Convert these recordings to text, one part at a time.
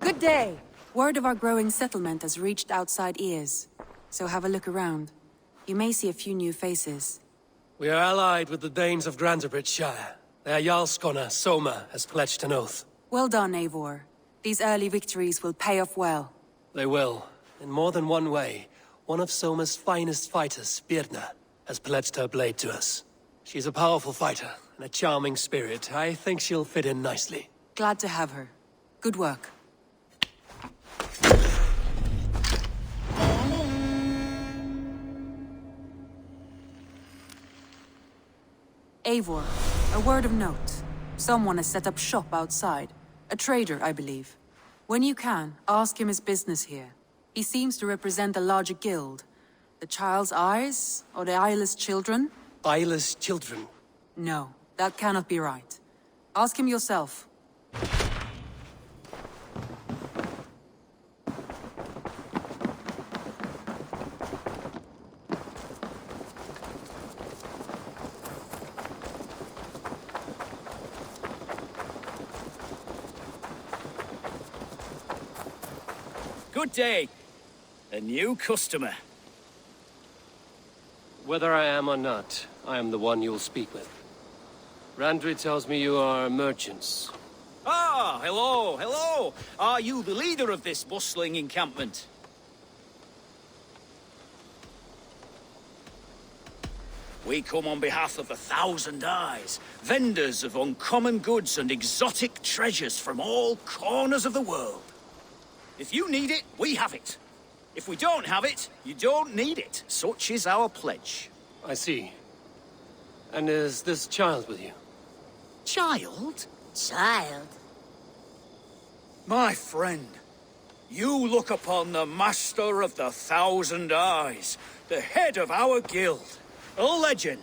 Good day! Word of our growing settlement has reached outside ears. So have a look around. You may see a few new faces. We are allied with the Danes of Granderbridgeshire. Their Jarlskona, Soma, has pledged an oath. Well done, Eivor. These early victories will pay off well. They will. In more than one way. One of Soma's finest fighters, Birna, has pledged her blade to us. She's a powerful fighter, and a charming spirit. I think she'll fit in nicely. Glad to have her. Good work. Eivor, a word of note. Someone has set up shop outside. A trader, I believe. When you can, ask him his business here. He seems to represent a larger guild. The Child's Eyes? Or the Eyeless Children? Eyeless children? No, that cannot be right. Ask him yourself. Good day. A new customer. Whether I am or not, I am the one you'll speak with. Randri tells me you are merchants. Ah, hello, hello. Are you the leader of this bustling encampment? We come on behalf of 1,000 Eyes, vendors of uncommon goods and exotic treasures from all corners of the world. If you need it, we have it. If we don't have it, you don't need it. Such is our pledge. I see. And is this child with you? Child? Child? My friend, you look upon the master of the 1,000 Eyes, the head of our guild, a legend,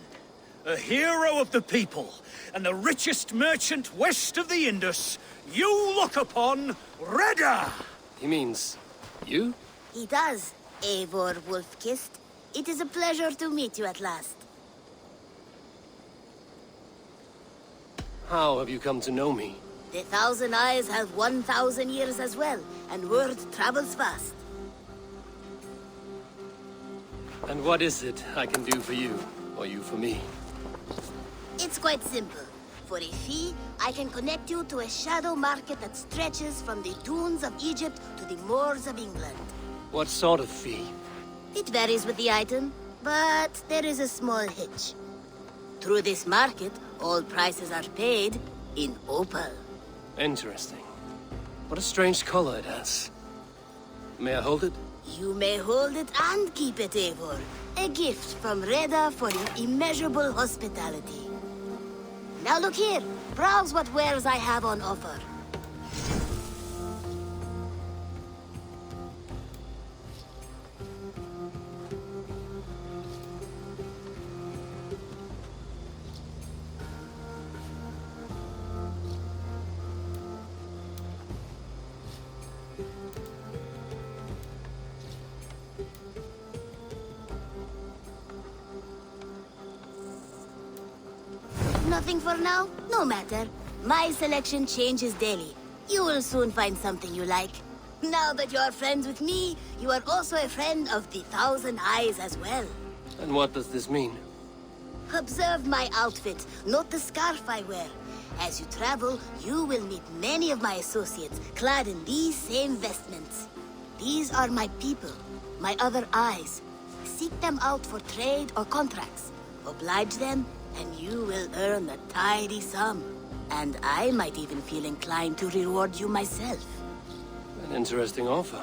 a hero of the people, and the richest merchant west of the Indus. You look upon Reda! He means... you? He does, Eivor Wolfkist. It is a pleasure to meet you at last. How have you come to know me? The 1,000 Eyes have 1,000 years as well, and word travels fast. And what is it I can do for you, or you for me? It's quite simple. For a fee, I can connect you to a shadow market that stretches from the dunes of Egypt to the moors of England. What sort of fee? It varies with the item, but there is a small hitch. Through this market, all prices are paid in opal. Interesting. What a strange color it has. May I hold it? You may hold it and keep it, Eivor. A gift from Reda for your immeasurable hospitality. Now look here. Browse what wares I have on offer. Nothing for now? No matter. My selection changes daily. You will soon find something you like. Now that you are friends with me, you are also a friend of the 1,000 Eyes as well. And what does this mean? Observe my outfit, note the scarf I wear. As you travel, you will meet many of my associates, clad in these same vestments. These are my people, my other eyes. Seek them out for trade or contracts. Oblige them, and you will earn a tidy sum. And I might even feel inclined to reward you myself. An interesting offer.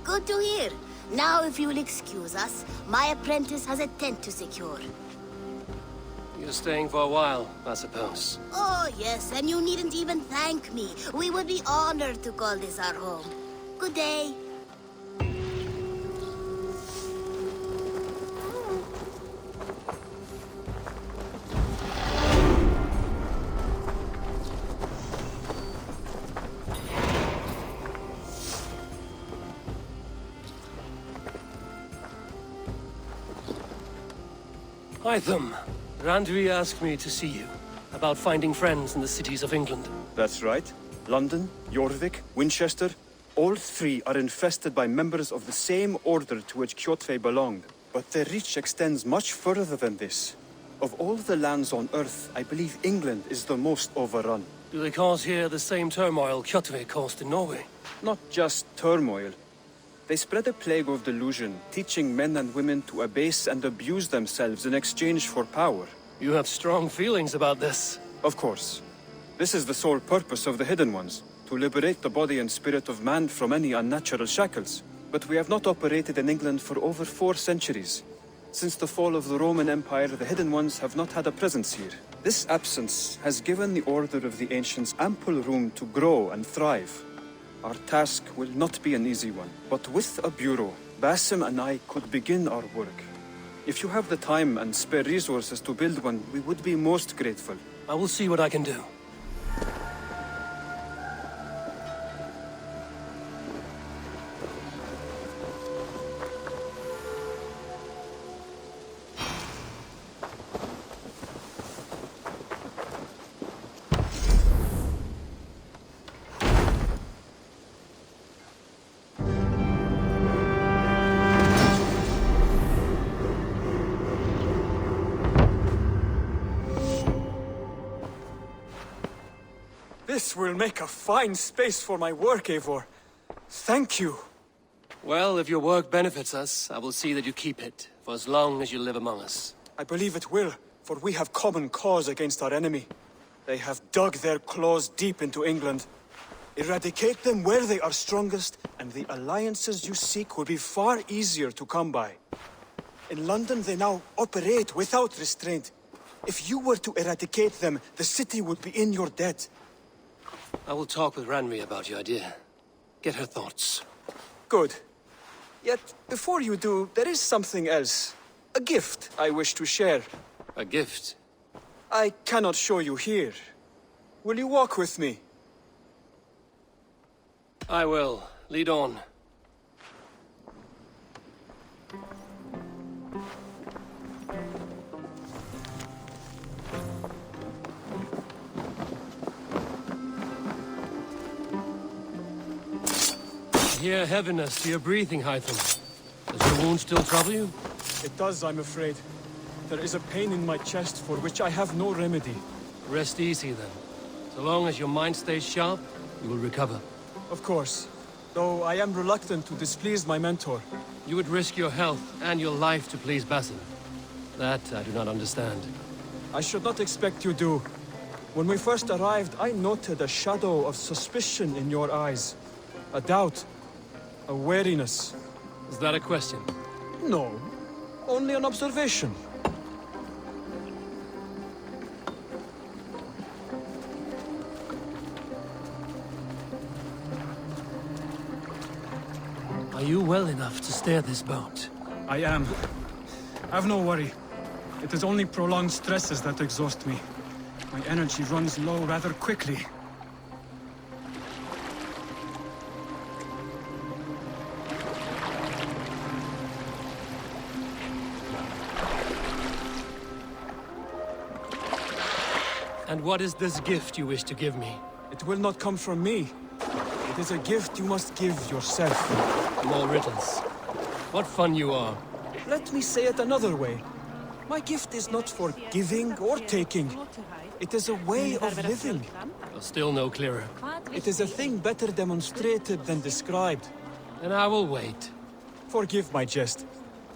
Good to hear. Now, if you will excuse us, my apprentice has a tent to secure. You're staying for a while, I suppose. Oh, yes, and you needn't even thank me. We would be honored to call this our home. Good day. Hytham, Randri asked me to see you about finding friends in the cities of England. That's right. London, Jorvik, Winchester, all three are infested by members of the same order to which Kjotve belonged. But their reach extends much further than this. Of all the lands on Earth, I believe England is the most overrun. Do they cause here the same turmoil Kjotve caused in Norway? Not just turmoil. They spread a plague of delusion, teaching men and women to abase and abuse themselves in exchange for power. You have strong feelings about this. Of course. This is the sole purpose of the Hidden Ones, to liberate the body and spirit of man from any unnatural shackles. But we have not operated in England for over 4 centuries. Since the fall of the Roman Empire, the Hidden Ones have not had a presence here. This absence has given the Order of the Ancients ample room to grow and thrive. Our task will not be an easy one, but with a bureau, Basim and I could begin our work. If you have the time and spare resources to build one, we would be most grateful. I will see what I can do. This will make a fine space for my work, Eivor. Thank you. Well, if your work benefits us, I will see that you keep it, for as long as you live among us. I believe it will, for we have common cause against our enemy. They have dug their claws deep into England. Eradicate them where they are strongest, and the alliances you seek will be far easier to come by. In London, they now operate without restraint. If you were to eradicate them, the city would be in your debt. I will talk with Ranri about your idea. Get her thoughts. Good. Yet, before you do, there is something else. A gift I wish to share. A gift? I cannot show you here. Will you walk with me? I will. Lead on. I hear heaviness to your breathing, Hytham. Does your wound still trouble you? It does, I'm afraid. There is a pain in my chest for which I have no remedy. Rest easy, then. So long as your mind stays sharp, you will recover. Of course. Though I am reluctant to displease my mentor. You would risk your health and your life to please Basim. That I do not understand. I should not expect you do. When we first arrived, I noted a shadow of suspicion in your eyes. A doubt. A wariness. Is that a question? No. Only an observation. Are you well enough to steer this boat? I am. Have no worry. It is only prolonged stresses that exhaust me. My energy runs low rather quickly. And what is this gift you wish to give me? It will not come from me. It is a gift you must give yourself. More riddles. What fun you are. Let me say it another way. My gift is not for giving or taking. It is a way of living. You're still no clearer. It is a thing better demonstrated than described. And I will wait. Forgive my jest.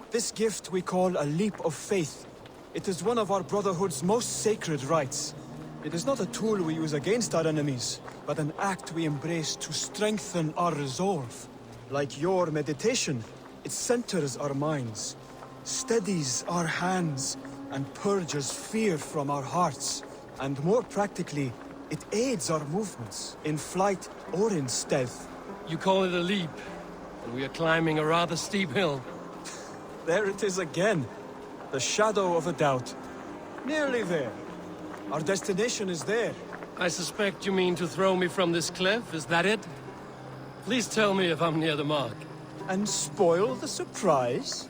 This gift we call a leap of faith. It is one of our Brotherhood's most sacred rites. It is not a tool we use against our enemies, but an act we embrace to strengthen our resolve. Like your meditation, it centers our minds, steadies our hands, and purges fear from our hearts. And more practically, it aids our movements, in flight or in stealth. You call it a leap, and we are climbing a rather steep hill. There it is again, the shadow of a doubt. Nearly there. Our destination is there. I suspect you mean to throw me from this cliff, is that it? Please tell me if I'm near the mark. And spoil the surprise?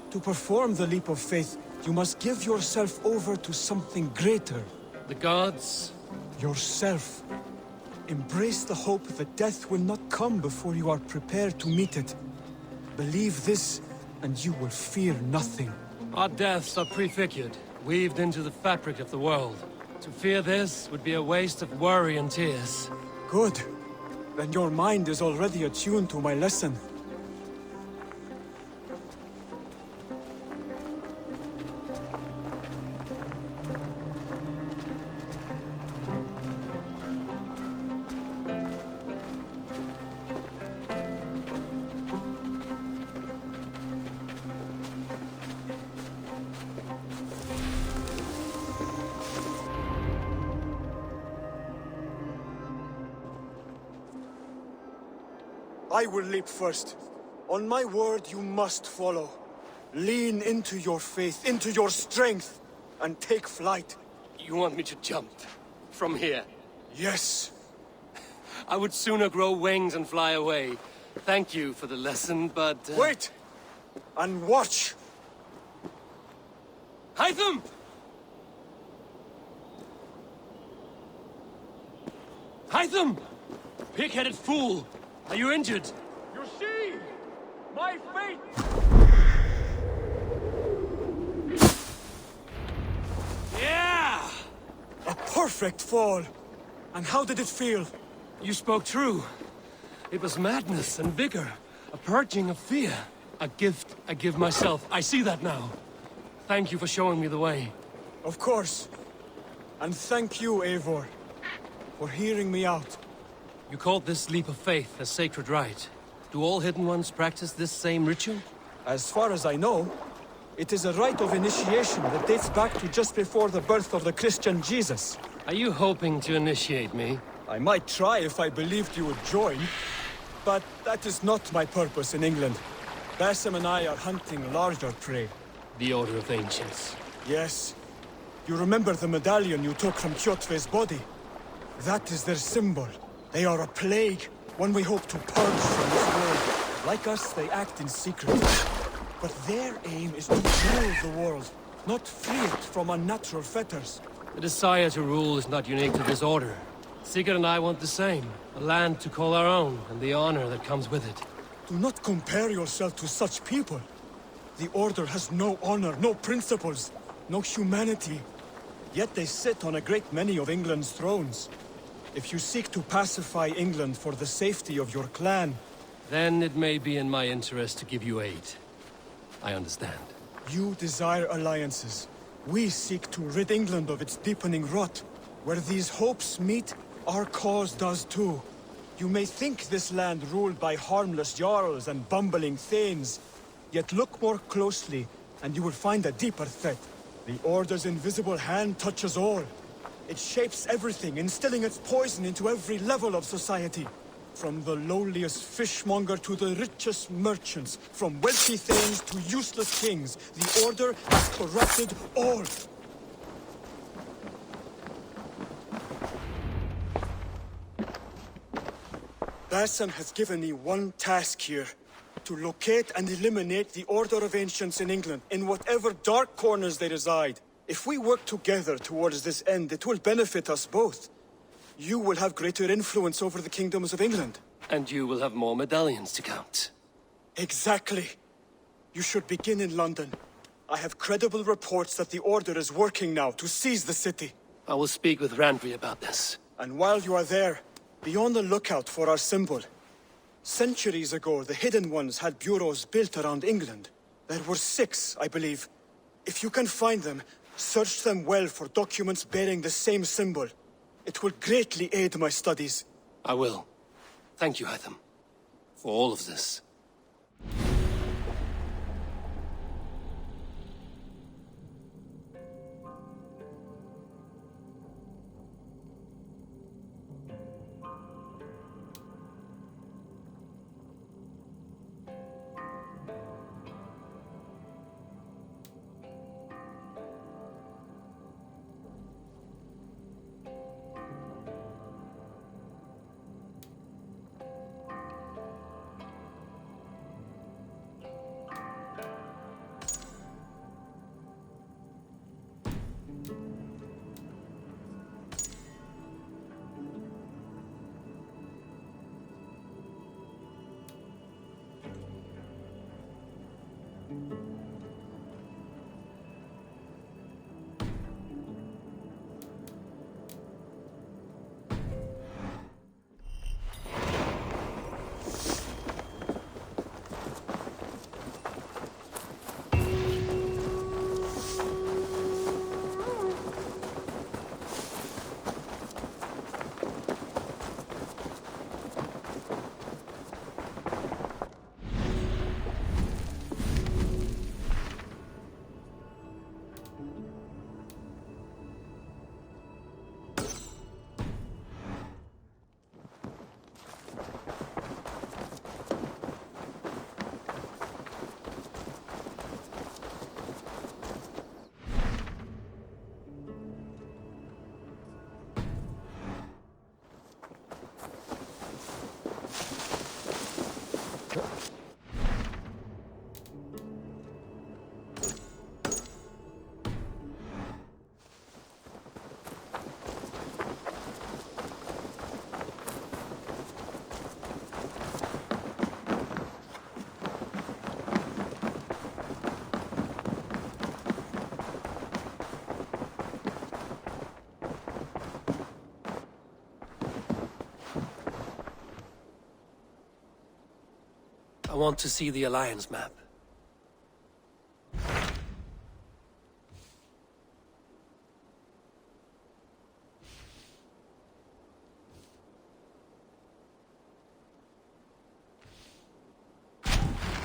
To perform the leap of faith, you must give yourself over to something greater. The gods? Yourself. Embrace the hope that death will not come before you are prepared to meet it. Believe this, and you will fear nothing. Our deaths are prefigured, weaved into the fabric of the world. To fear this would be a waste of worry and tears. Good. Then your mind is already attuned to my lesson. I will leap first. On my word, you must follow. Lean into your faith, into your strength, and take flight. You want me to jump? From here? Yes. I would sooner grow wings and fly away. Thank you for the lesson, but... Wait! And watch! Hytham! Hytham! Pig-headed fool! Are you injured? You see! My fate! Yeah! A perfect fall! And how did it feel? You spoke true. It was madness and vigor. A purging of fear. A gift I give myself. I see that now. Thank you for showing me the way. Of course. And thank you, Eivor, for hearing me out. You called this leap of faith a sacred rite. Do all Hidden Ones practice this same ritual? As far as I know, it is a rite of initiation that dates back to just before the birth of the Christian Jesus. Are you hoping to initiate me? I might try if I believed you would join, but that is not my purpose in England. Basim and I are hunting larger prey. The Order of Ancients. Yes. You remember the medallion you took from Kjotve's body? That is their symbol. They are a plague, one we hope to purge from this world. Like us, they act in secret. But their aim is to rule the world, not free it from unnatural fetters. The desire to rule is not unique to this order. Sigurd and I want the same. A land to call our own, and the honor that comes with it. Do not compare yourself to such people. The Order has no honor, no principles, no humanity. Yet they sit on a great many of England's thrones. If you seek to pacify England for the safety of your clan... Then it may be in my interest to give you aid. I understand. You desire alliances. We seek to rid England of its deepening rot. Where these hopes meet, our cause does too. You may think this land ruled by harmless jarls and bumbling thanes. Yet look more closely, and you will find a deeper threat. The Order's invisible hand touches all. It shapes everything, instilling its poison into every level of society. From the lowliest fishmonger to the richest merchants, from wealthy thanes to useless kings, the Order has corrupted all. Basim has given me one task here. To locate and eliminate the Order of Ancients in England, in whatever dark corners they reside. If we work together towards this end, it will benefit us both. You will have greater influence over the kingdoms of England. And you will have more medallions to count. Exactly. You should begin in London. I have credible reports that the Order is working now to seize the city. I will speak with Randvi about this. And while you are there, be on the lookout for our symbol. Centuries ago, the Hidden Ones had bureaus built around England. There were 6, I believe. If you can find them, search them well for documents bearing the same symbol. It will greatly aid my studies. I will. Thank you, Hytham, for all of this. want to see the Alliance map.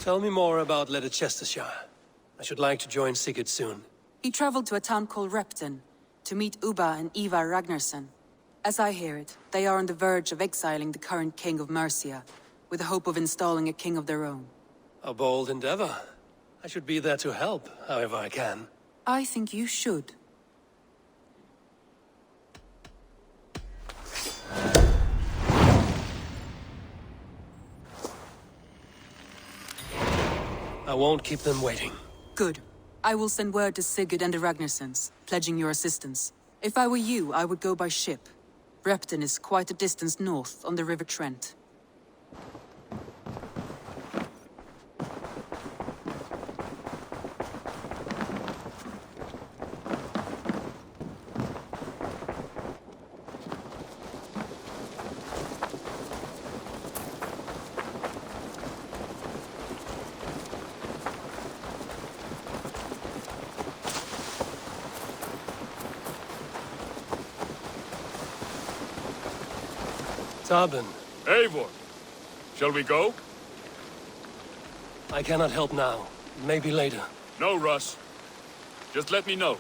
Tell me more about Leicestershire. I should like to join Sigurd soon. He traveled to a town called Repton to meet Ubba and Ivar Ragnarsson. As I hear it, they are on the verge of exiling the current king of Mercia, with the hope of installing a king of their own. A bold endeavor. I should be there to help, however I can. I think you should. I won't keep them waiting. Good. I will send word to Sigurd and the Ragnarssons, pledging your assistance. If I were you, I would go by ship. Repton is quite a distance north on the River Trent. Tarbin, Eivor, shall we go? I cannot help now. Maybe later. No rush. Just let me know.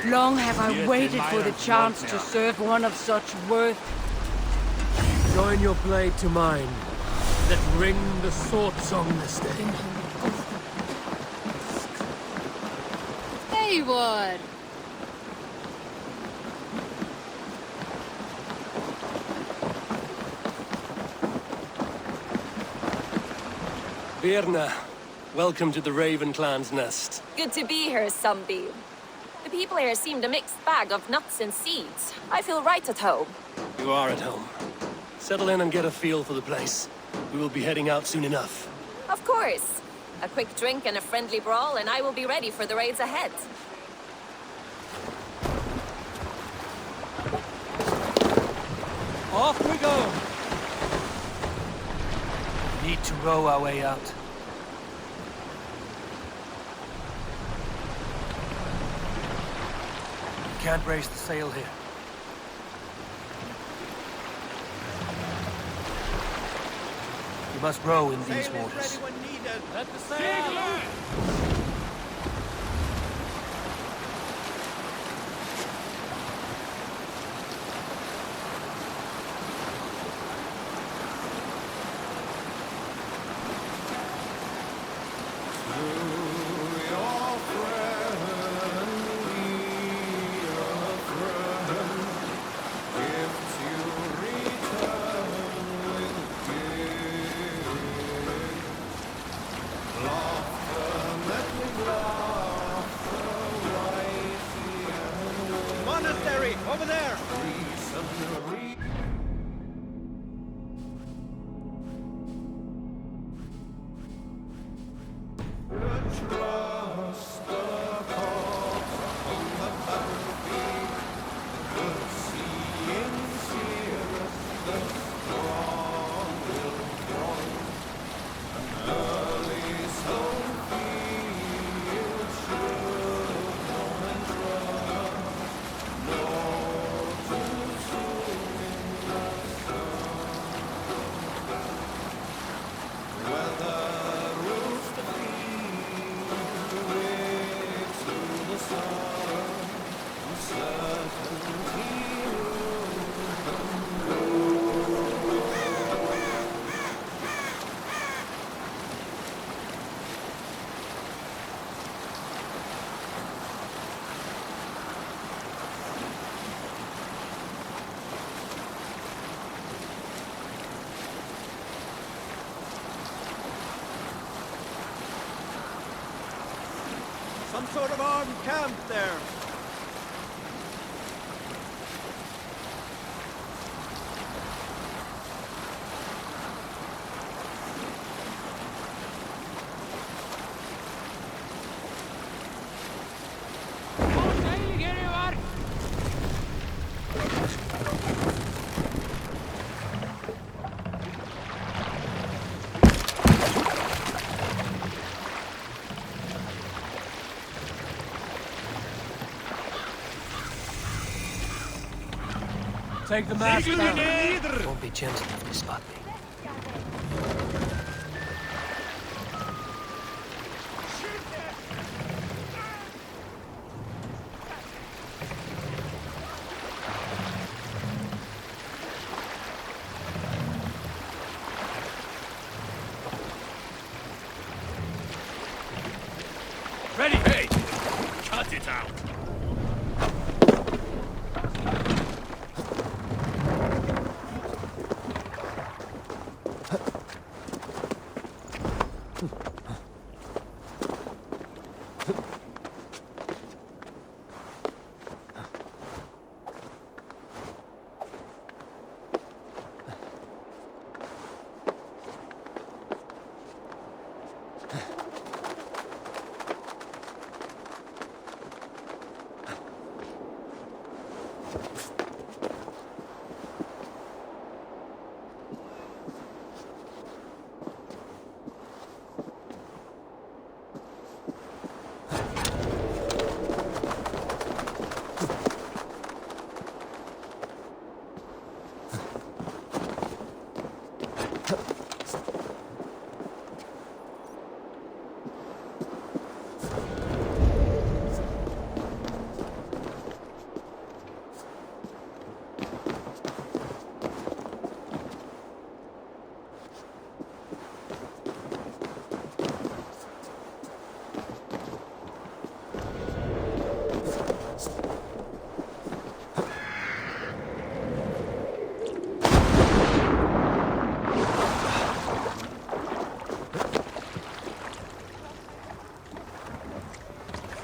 Long have I waited for the chance to serve one of such worth. Join your blade to mine. Let ring the sword song this day. Eivor! Birna, welcome to the Raven Clan's nest. Good to be here, Sunbeam. The people here seemed a mixed bag of nuts and seeds. I feel right at home. You are at home. Settle in and get a feel for the place. We will be heading out soon enough. Of course. A quick drink and a friendly brawl, and I will be ready for the raids ahead. Off we go! Need to row our way out. We can't raise the sail here. We must row in these waters. Let the sail out! Monastery, over there! Some sort of armed camp there. Take the mask down. Won't be gentle if they spot me. Ready? Hey! Cut it out!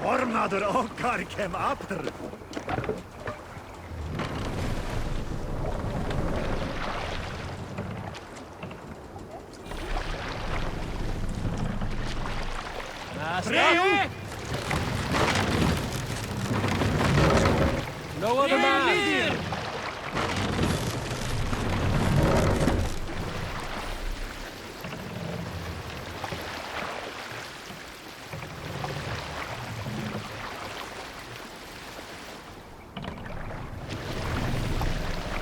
Fornader okkar kem aftur. No other man!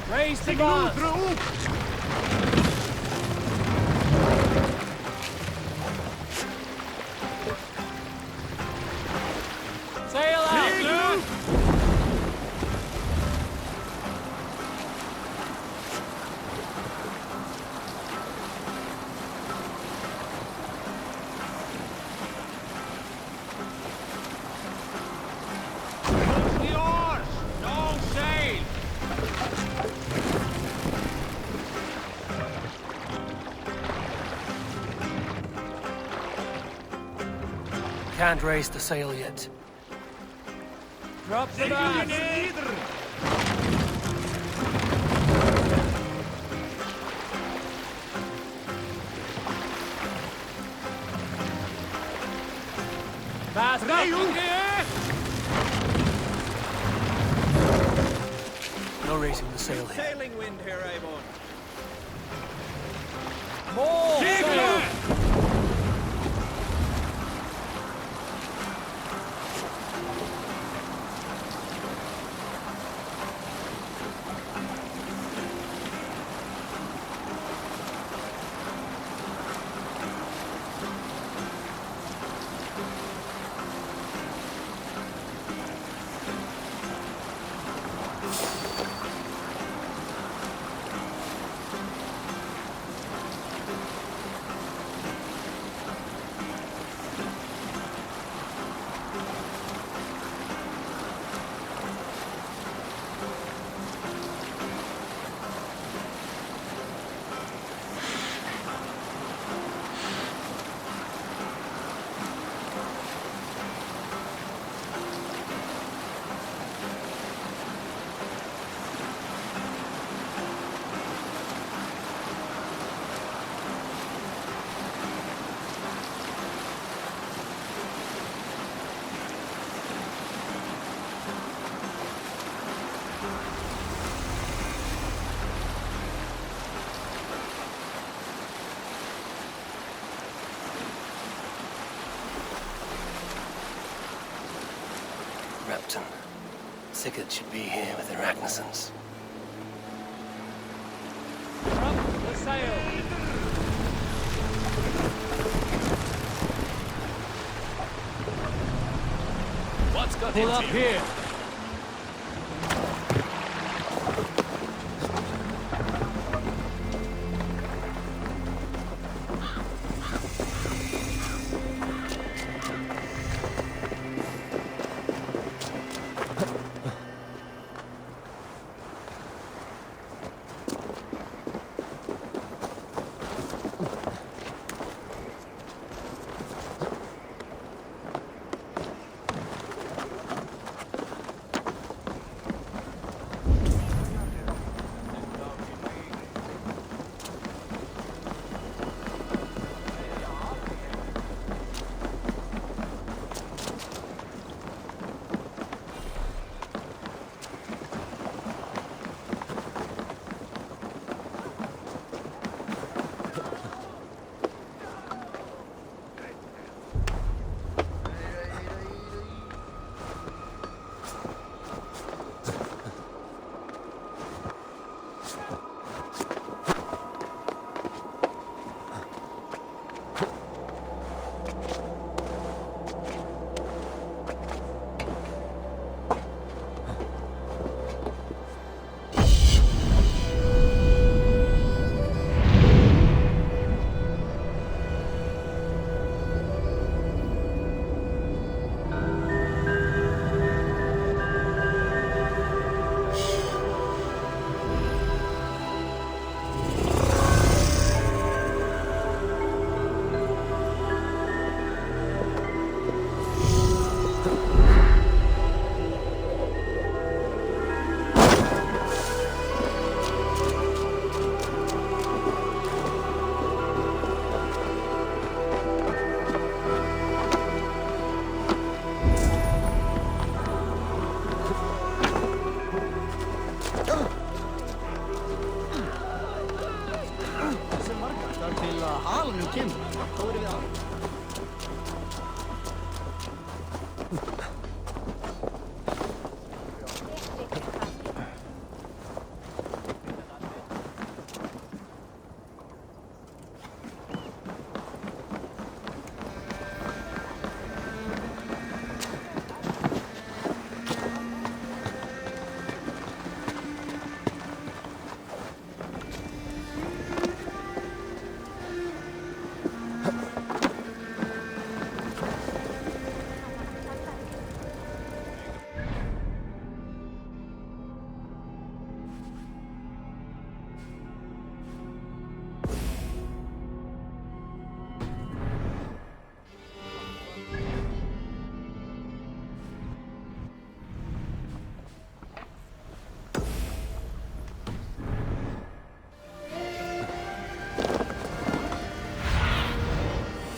Raise the mast! Sail out! The oars! No sail! Can't raise the sail yet. Drop the mast! Mast up in the air! No raising the sail here. Sailing wind here, Avon. More sail! Repton. Sigurd should be here with the Ragnarsons. sail! What's got Pull into up you? here.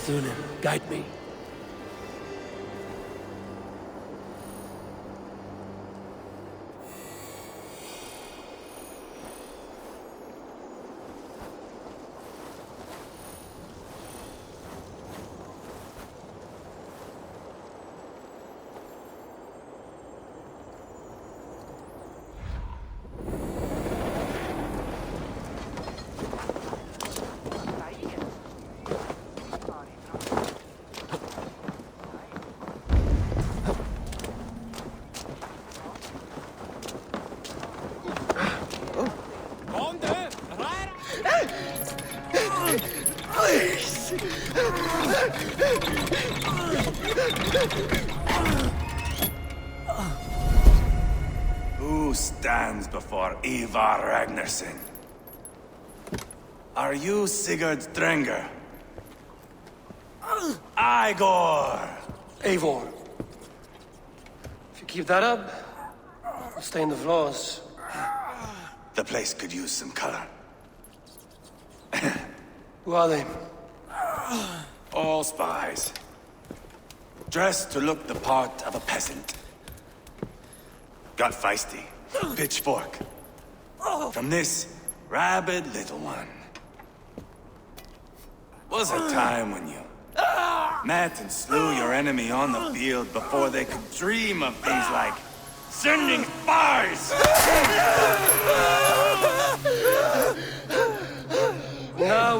Sunan, guide me. Who stands before Ivar Ragnarsson? Are you Sigurd Drenger? Igor! Eivor. If you keep that up, it'll stain the floors. The place could use some color. Who are they? All spies. Dressed to look the part of a peasant. Got feisty. Pitchfork. From this rabid little one. Was a time when you met and slew your enemy on the field before they could dream of things like sending spies!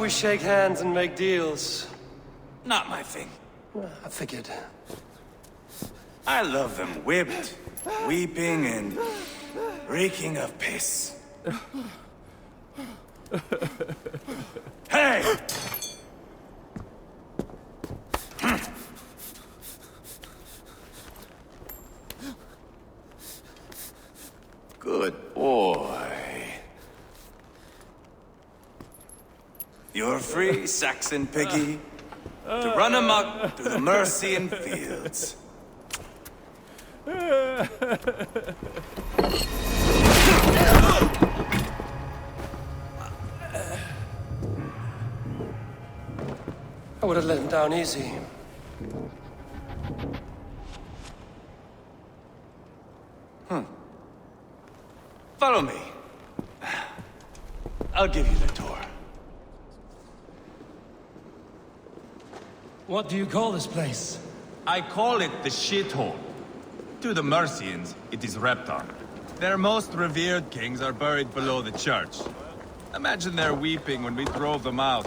we shake hands and make deals. Not my thing. I figured. I love them whipped, weeping, and reeking of piss. Hey! Good boy. You're free, Saxon piggy, to run amok through the Mercian fields. I would have let him down easy. Follow me. I'll give you the tour. What do you call this place? I call it the shithole. To the Mercians, it is Reptar. Their most revered kings are buried below the church. Imagine their weeping when we drove them out.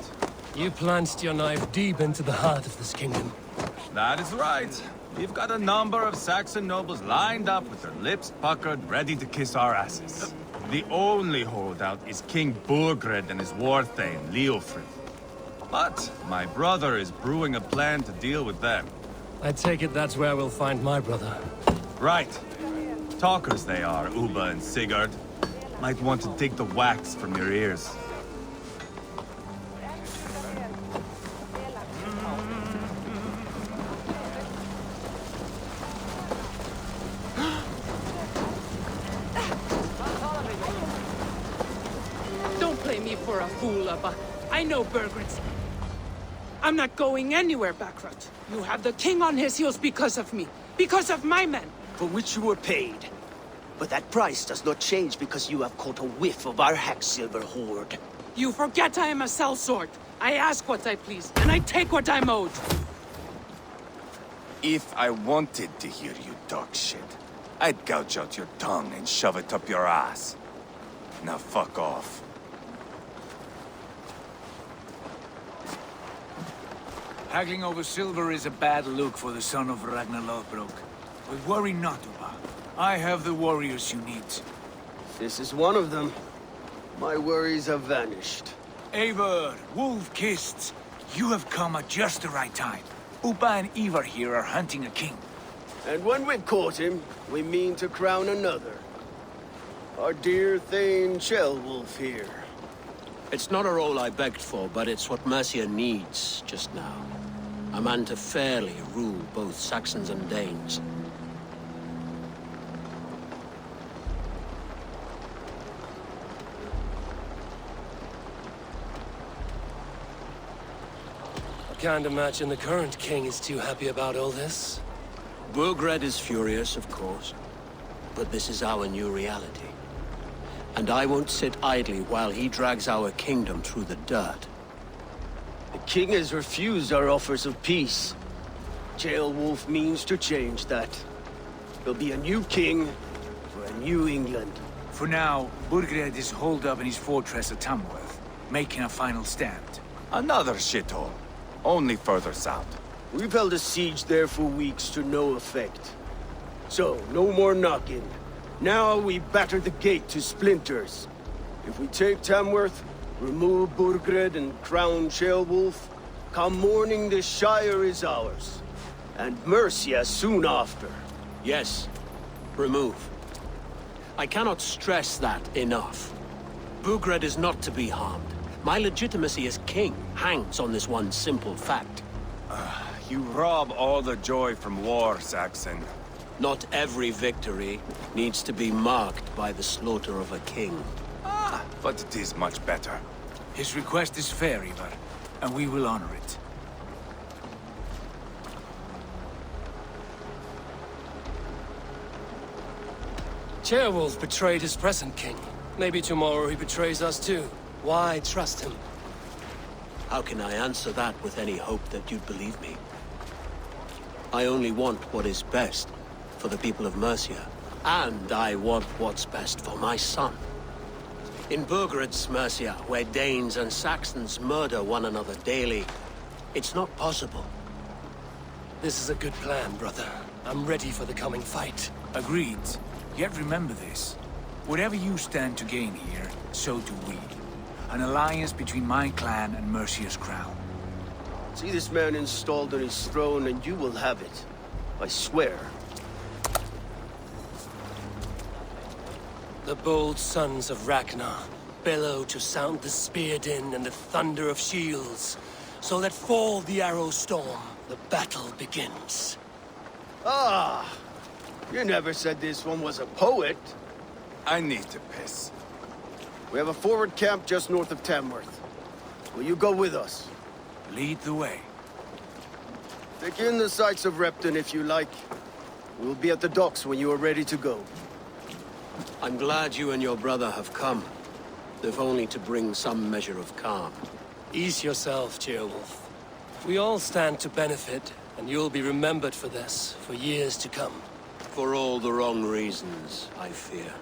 You plunged your knife deep into the heart of this kingdom. That is right. We've got a number of Saxon nobles lined up with their lips puckered, ready to kiss our asses. The only holdout is King Burgred and his war thane, Leofrid. But my brother is brewing a plan to deal with them. I take it that's where we'll find my brother. Right. Talkers they are, Uba and Sigurd. Might want to dig the wax from your ears. Don't play me for a fool, Abba. I know Burgred's. I'm not going anywhere, Backrot. You have the king on his heels because of me. Because of my men. For which you were paid. But that price does not change because you have caught a whiff of our Hacksilver hoard. You forget I am a sellsword. I ask what I please, and I take what I'm owed. If I wanted to hear you talk shit, I'd gouge out your tongue and shove it up your ass. Now fuck off. Haggling over silver is a bad look for the son of Ragnar Lothbrok. But worry not, Uba. I have the warriors you need. This is one of them. My worries have vanished. Eivor, Wolf-Kissed, you have come at just the right time. Uba and Ivar here are hunting a king. And when we've caught him, we mean to crown another. Our dear Thane Ceolwulf here. It's not a role I begged for, but it's what Mercia needs just now. A man to fairly rule both Saxons and Danes. I can't imagine the current king is too happy about all this. Burgred is furious, of course. But this is our new reality. And I won't sit idly while he drags our kingdom through the dirt. The king has refused our offers of peace. Ceolwulf means to change that. There'll be a new king for a new England. For now, Burgred is holed up in his fortress at Tamworth, making a final stand. Another shithole. Only further south. We've held a siege there for weeks to no effect. So, no more knocking. Now we batter the gate to splinters. If we take Tamworth, remove Burgred and crown Ceolwulf, come morning the Shire is ours. And Mercia soon after. Yes, remove. I cannot stress that enough. Burgred is not to be harmed. My legitimacy as king hangs on this one simple fact. You rob all the joy from war, Saxon. Not every victory needs to be marked by the slaughter of a king. But it is much better. His request is fair, Ivar, and we will honor it. Ceolwulf betrayed his present king. Maybe tomorrow he betrays us too. Why trust him? How can I answer that with any hope that you'd believe me? I only want what is best for the people of Mercia. And I want what's best for my son. In Burgred's Mercia, where Danes and Saxons murder one another daily, it's not possible. This is a good plan, brother. I'm ready for the coming fight. Agreed. Yet remember this. Whatever you stand to gain here, so do we. An alliance between my clan and Mercia's crown. See this man installed on his throne and you will have it. I swear. The bold sons of Ragnar bellow to sound the spear din and the thunder of shields. So let fall the arrow storm. The battle begins. Ah! You never said this one was a poet. I need to piss. We have a forward camp just north of Tamworth. Will you go with us? Lead the way. Take in the sights of Repton if you like. We'll be at the docks when you are ready to go. I'm glad you and your brother have come. If only to bring some measure of calm. Ease yourself, Ceolwulf. We all stand to benefit, and you'll be remembered for this, for years to come. For all the wrong reasons, I fear.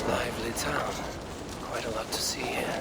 Lively town. Quite a lot to see here.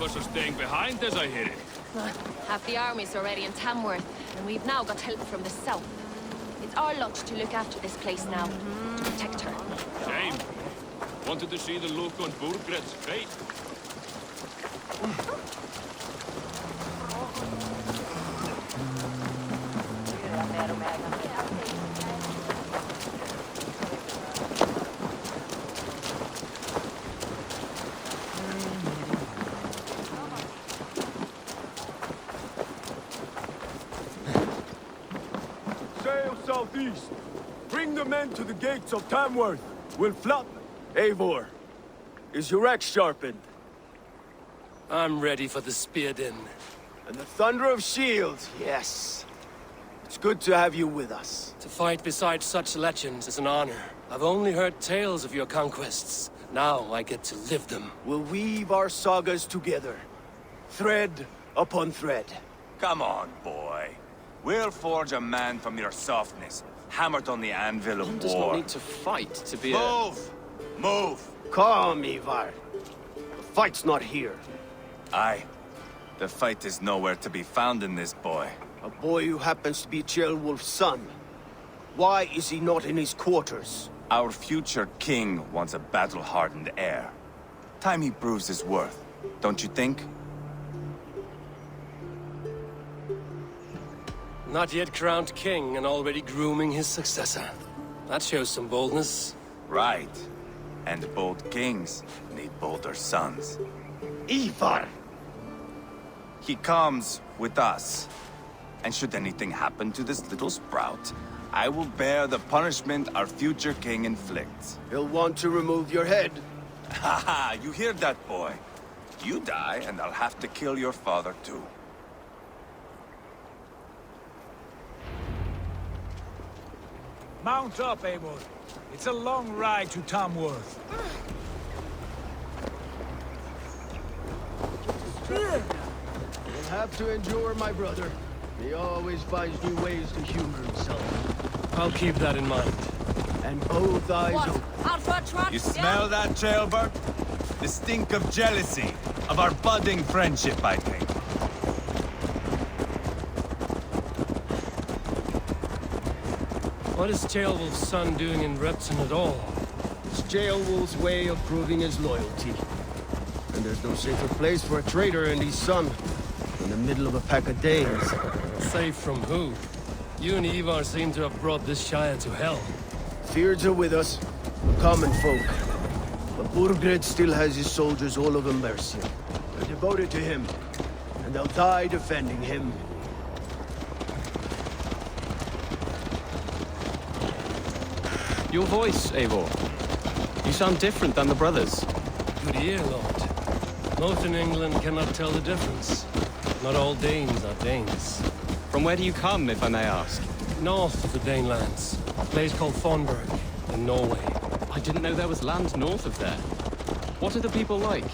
Us are staying behind, as I hear it. Half the army's already in Tamworth, and we've now got help from the south. It's our lot to look after this place now, to protect her. Shame. Wanted to see the look on Burgred's face. Southeast. Bring the men to the gates of Tamworth. We'll flop. Eivor, is your axe sharpened? I'm ready for the spear din. And the thunder of shields, yes. It's good to have you with us. To fight beside such legends is an honor. I've only heard tales of your conquests. Now I get to live them. We'll weave our sagas together. Thread upon thread. Come on, boy. We'll forge a man from your softness, hammered on the anvil of war. Does not need to fight to be Move! Move! Calm, Ivar. The fight's not here. Aye. The fight is nowhere to be found in this boy. A boy who happens to be Ceolwulf's son. Why is he not in his quarters? Our future king wants a battle-hardened heir. Time he proves his worth, don't you think? Not yet crowned king and already grooming his successor. That shows some boldness. Right. And bold kings need bolder sons. Ivar! He comes with us. And should anything happen to this little sprout, I will bear the punishment our future king inflicts. He'll want to remove your head. Haha, you hear that, boy? You die, and I'll have to kill your father, too. Mount up, Eivor. It's a long ride to Tamworth. You'll have to endure, my brother. He always finds new ways to humor himself. I'll keep that in mind. And both eyes open. You smell that, Jailbird? The stink of jealousy, of our budding friendship, I think. What is Ceolwulf's son doing in Repton at all? It's Ceolwulf's way of proving his loyalty. And there's no safer place for a traitor and his son than in the middle of a pack of Danes. Safe from who? You and Ivar seem to have brought this Shire to hell. Fears are with us, common folk. But Burgred still has his soldiers all over Mercia. They're devoted to him, and they'll die defending him. Your voice, Eivor. You sound different than the brothers. Good ear, Lord. Most in England cannot tell the difference. Not all Danes are Danes. From where do you come, if I may ask? North of the Danelands. A place called Thornburg, in Norway. I didn't know there was land north of there. What are the people like?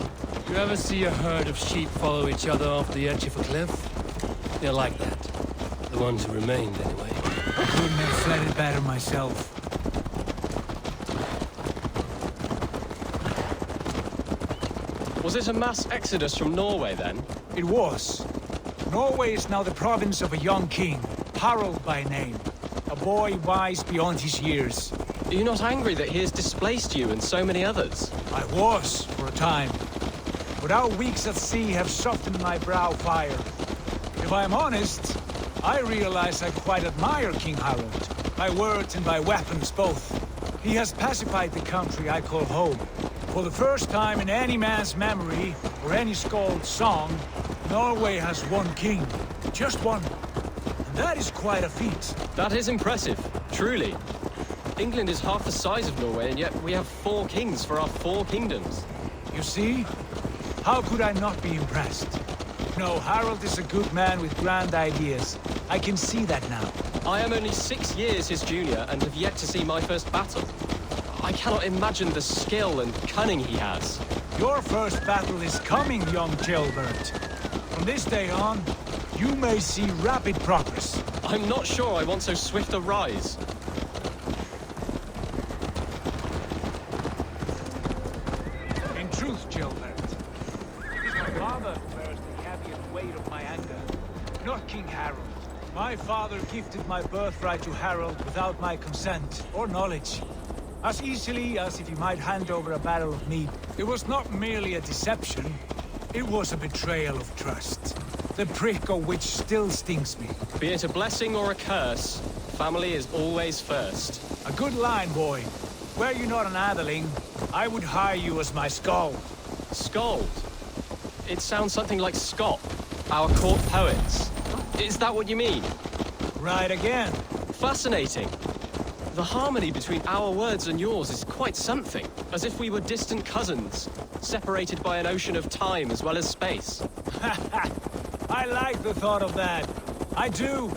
You ever see a herd of sheep follow each other off the edge of a cliff? They're like that. The ones who remained, anyway. Couldn't have said it better myself. Was it a mass exodus from Norway, then? It was. Norway is now the province of a young king, Harald by name. A boy wise beyond his years. Are you not angry that he has displaced you and so many others? I was, for a time. But our weeks at sea have softened my brow fire. If I am honest, I realize I quite admire King Harald. By words and by weapons both. He has pacified the country I call home. For the first time in any man's memory, or any skald's song, Norway has one king. Just one. And that is quite a feat. That is impressive, truly. England is half the size of Norway, and yet we have 4 kings for our 4 kingdoms. You see? How could I not be impressed? No, Harald is a good man with grand ideas. I can see that now. I am only 6 years his junior, and have yet to see my first battle. I cannot imagine the skill and cunning he has. Your first battle is coming, young Gilbert. From this day on, you may see rapid progress. I'm not sure I want so swift a rise. In truth, Gilbert, it is my father who bears the heaviest weight of my anger, not King Harald. My father gifted my birthright to Harald without my consent or knowledge. As easily as if he might hand over a barrel of meat. It was not merely a deception, it was a betrayal of trust. The prick of which still stings me. Be it a blessing or a curse, family is always first. A good line, boy. Were you not an atheling, I would hire you as my skald. Skald? It sounds something like Scott, our court poets. Is that what you mean? Right again. Fascinating. The harmony between our words and yours is quite something. As if we were distant cousins, separated by an ocean of time as well as space. I like the thought of that. I do.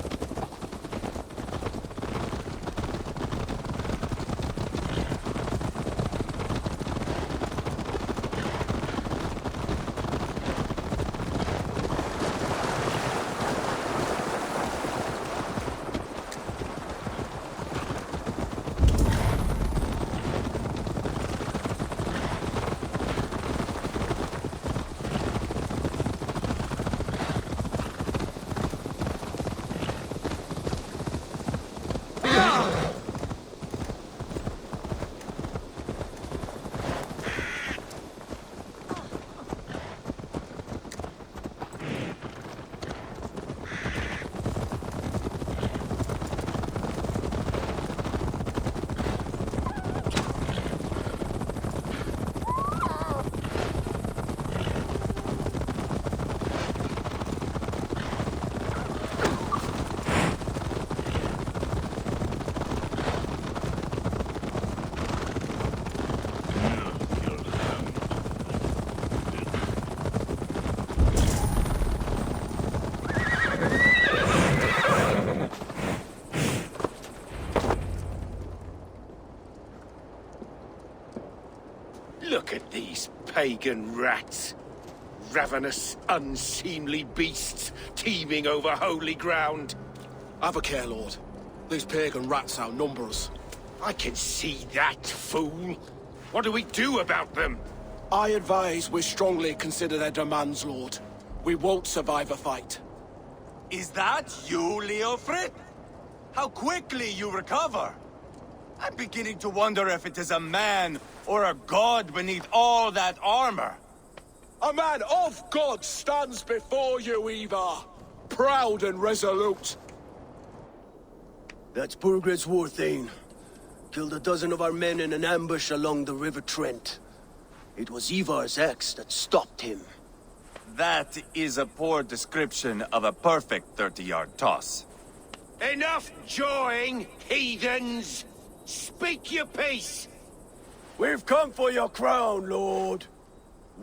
Look at these pagan rats. Ravenous, unseemly beasts teeming over holy ground. Have a care, Lord. These pagan rats outnumber us. I can see that, fool. What do we do about them? I advise we strongly consider their demands, Lord. We won't survive a fight. Is that you, Leofrid? How quickly you recover! I'm beginning to wonder if it is a man or a god beneath all that armor. A man of God stands before you, Ivar. Proud and resolute. That's Burgred's war thane. Killed a dozen of our men in an ambush along the River Trent. It was Ivar's axe that stopped him. That is a poor description of a perfect 30-yard toss. Enough jawing, heathens! Speak your piece! We've come for your crown, Lord.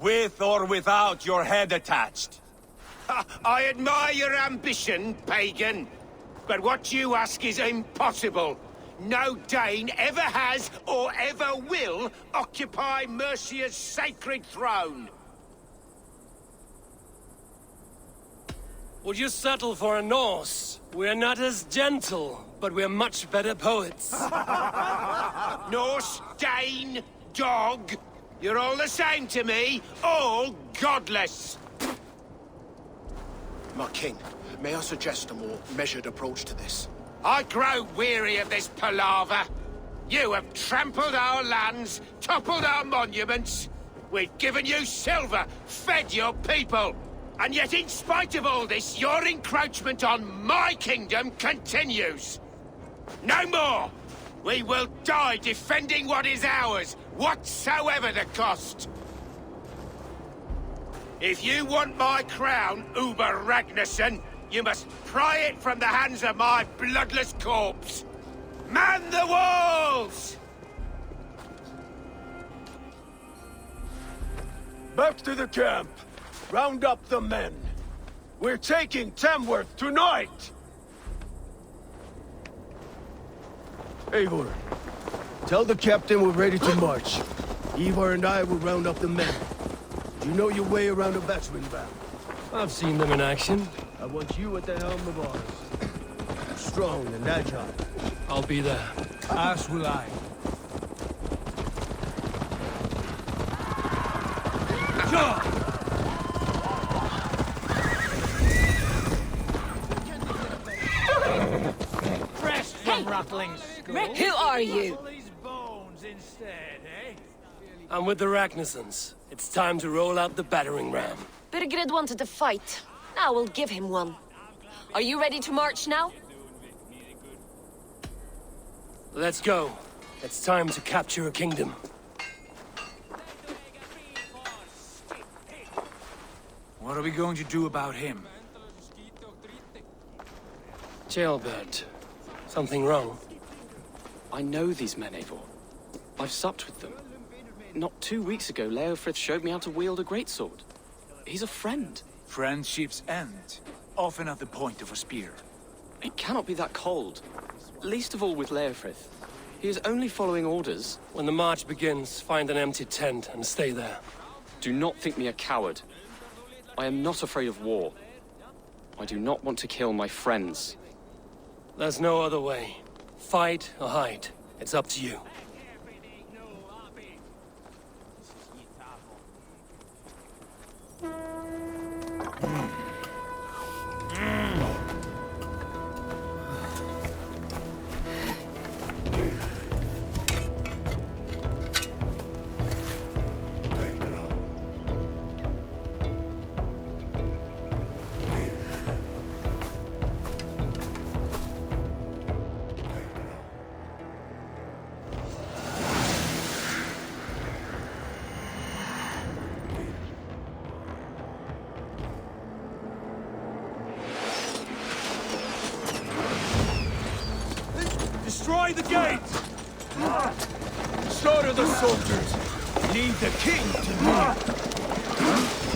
With or without your head attached. I admire your ambition, pagan. But what you ask is impossible. No Dane ever has or ever will occupy Mercia's sacred throne. Would you settle for a Norse? We're not as gentle, but we're much better poets. Norse, Dane, dog. You're all the same to me. All godless. My king, may I suggest a more measured approach to this? I grow weary of this palaver. You have trampled our lands, toppled our monuments. We've given you silver, fed your people. And yet, in spite of all this, your encroachment on my kingdom continues. No more! We will die defending what is ours, whatsoever the cost. If you want my crown, Uber Ragnarsson, you must pry it from the hands of my bloodless corpse. Man the walls! Back to the camp. Round up the men. We're taking Tamworth tonight! Eivor, tell the captain we're ready to march. Ivar and I will round up the men. Do you know your way around a battering ram? I've seen them in action. I want you at the helm of ours. Strong and agile. I'll be there. As will I. Rest from rattling skull. Who are you? These bones instead, eh? I'm with the Ragnarssons. It's time to roll out the battering ram. Burgred wanted to fight. Now we'll give him one. Are you ready to march now? Let's go. It's time to capture a kingdom. What are we going to do about him? Jailbird. Something wrong? I know these men, Eivor. I've supped with them. Not 2 weeks ago, Leofrith showed me how to wield a greatsword. He's a friend. Friendships end, often at the point of a spear. It cannot be that cold. Least of all with Leofrith. He is only following orders. When the march begins, find an empty tent and stay there. Do not think me a coward. I am not afraid of war. I do not want to kill my friends. There's no other way. Fight or hide. It's up to you. Destroy the gate! Slaughter the soldiers! Leave the king to me!